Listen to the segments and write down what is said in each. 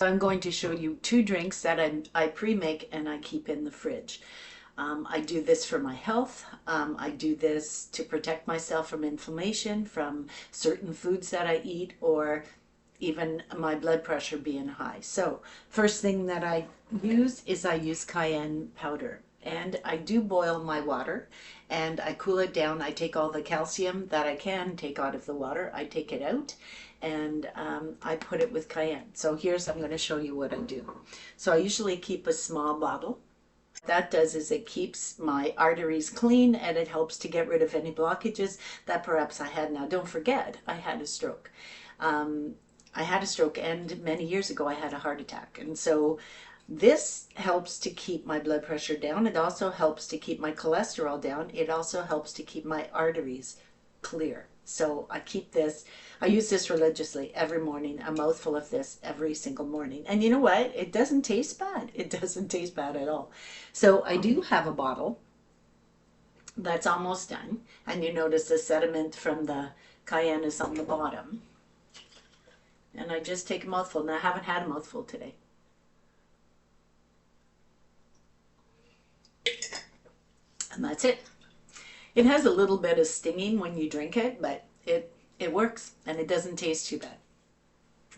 So I'm going to show you two drinks that I pre-make and I keep in the fridge. I do this for my health. I do this to protect myself from inflammation, from certain foods that I eat, or even my blood pressure being high. So first thing that I use is I use cayenne powder. And I do boil my water and I cool it down. I take all the calcium that I can take out of the water. I take it out and I put it with cayenne. So I'm going to show you what I do. So I usually keep a small bottle. What that does is it keeps my arteries clean and it helps to get rid of any blockages that perhaps I had. Now don't forget, I had a stroke. I had a stroke and many years ago I had a heart attack. And so this helps to keep my blood pressure down. It also helps to keep my cholesterol down. It also helps to keep my arteries clear. So I use this religiously every morning, a mouthful of this every single morning. And you know what? It doesn't taste bad. It doesn't taste bad at all. So I do have a bottle that's almost done. And you notice the sediment from the cayenne is on the bottom. And I just take a mouthful. Now I haven't had a mouthful today. And that's it. It has a little bit of stinging when you drink it, but it works and it doesn't taste too bad.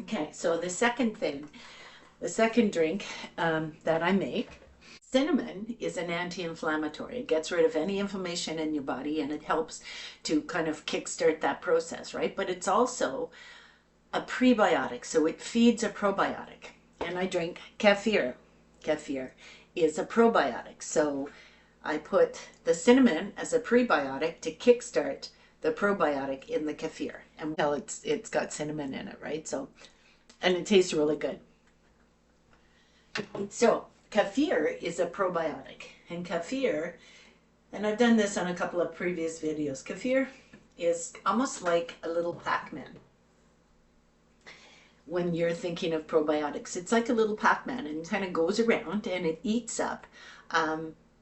Okay, so the second drink that I make, cinnamon is an anti-inflammatory. It gets rid of any inflammation in your body and it helps to kind of kickstart that process, right? But it's also a prebiotic, so it feeds a probiotic. And I drink kefir. Kefir is a probiotic, so I put the cinnamon as a prebiotic to kickstart the probiotic in the kefir. And tell it's got cinnamon in it, right? So, and it tastes really good. So kefir is a probiotic, and kefir, and I've done this on a couple of previous videos, kefir is almost like a little Pac-Man. When you're thinking of probiotics, it's like a little Pac-Man and it kind of goes around and it eats up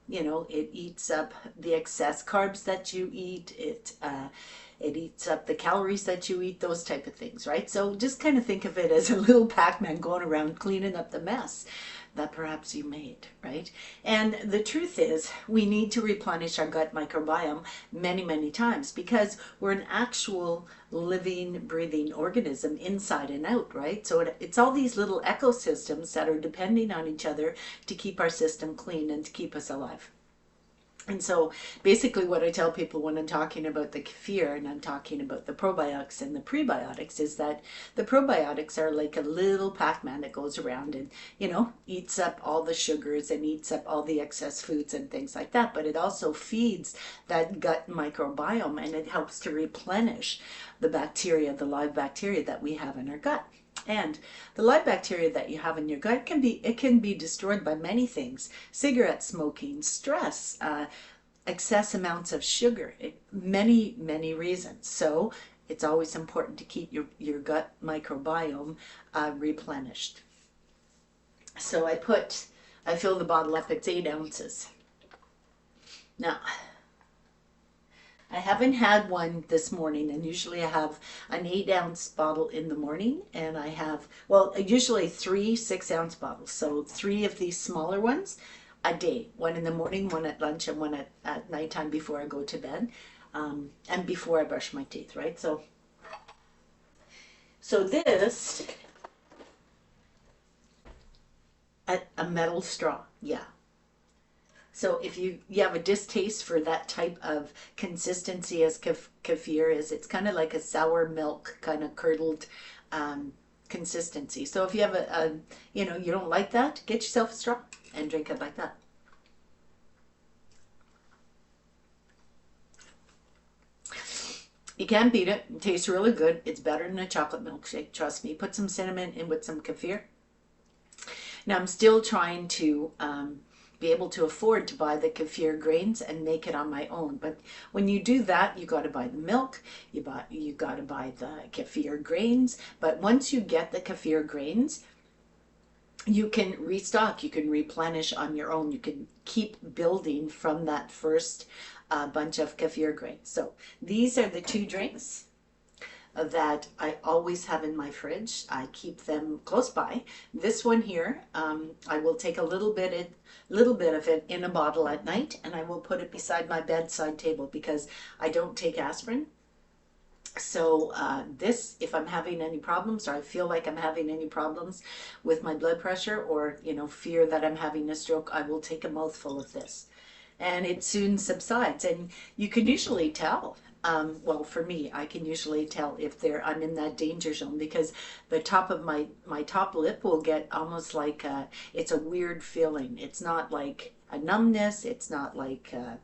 it eats up the excess carbs that you eat. It eats up the calories that you eat, those type of things, right? So just kind of think of it as a little Pac-Man going around cleaning up the mess that perhaps you made, right? And the truth is, we need to replenish our gut microbiome many, many times because we're an actual living, breathing organism inside and out, right? So it's all these little ecosystems that are depending on each other to keep our system clean and to keep us alive. And so basically what I tell people when I'm talking about the kefir and I'm talking about the probiotics and the prebiotics is that the probiotics are like a little Pac-Man that goes around and, eats up all the sugars and eats up all the excess foods and things like that. But it also feeds that gut microbiome and it helps to replenish the bacteria, the live bacteria that we have in our gut. And the live bacteria that you have in your gut can be destroyed by many things: cigarette smoking, stress, excess amounts of sugar, many reasons. So it's always important to keep your gut microbiome replenished. So I fill the bottle up. It's 8 ounces. Now, I haven't had one this morning, and usually I have an 8-ounce bottle in the morning, and I have, usually 3 6-ounce bottles. So 3 of these smaller ones a day, one in the morning, one at lunch, and one at nighttime before I go to bed, and before I brush my teeth, right? So this, a metal straw, yeah. So if you have a distaste for that type of consistency as kefir is, it's kind of like a sour milk kind of curdled consistency. So if you have you don't like that, get yourself a straw and drink it like that. You can't beat it. It tastes really good. It's better than a chocolate milkshake, trust me. Put some cinnamon in with some kefir. Now I'm still trying to be able to afford to buy the kefir grains and make it on my own. But when you do that, you got to buy the milk, you got to buy the kefir grains. But once you get the kefir grains, you can restock, you can replenish on your own. You can keep building from that first bunch of kefir grains. So these are the 2 drinks that I always have in my fridge. I keep them close by. This one here, I will take a little bit of it in a bottle at night, and I will put it beside my bedside table because I don't take aspirin. So this, if I'm having any problems, or I feel like I'm having any problems with my blood pressure, or fear that I'm having a stroke, I will take a mouthful of this, and it soon subsides. And you can usually tell. Well, for me, I can usually tell if I'm in that danger zone, because the top of my top lip will get almost like it's a weird feeling. It's not like a numbness. It's not like a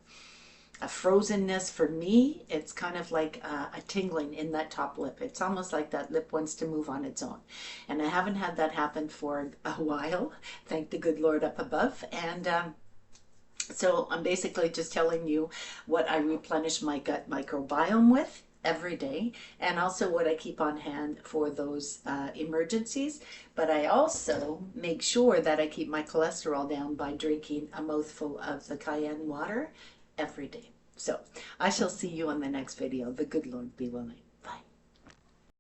frozenness. For me, it's kind of like a tingling in that top lip. It's almost like that lip wants to move on its own. And I haven't had that happen for a while, thank the good Lord up above. And so I'm basically just telling you what I replenish my gut microbiome with every day, and also what I keep on hand for those emergencies. But I also make sure that I keep my cholesterol down by drinking a mouthful of the cayenne water every day. So I shall see you on the next video. The good Lord be willing.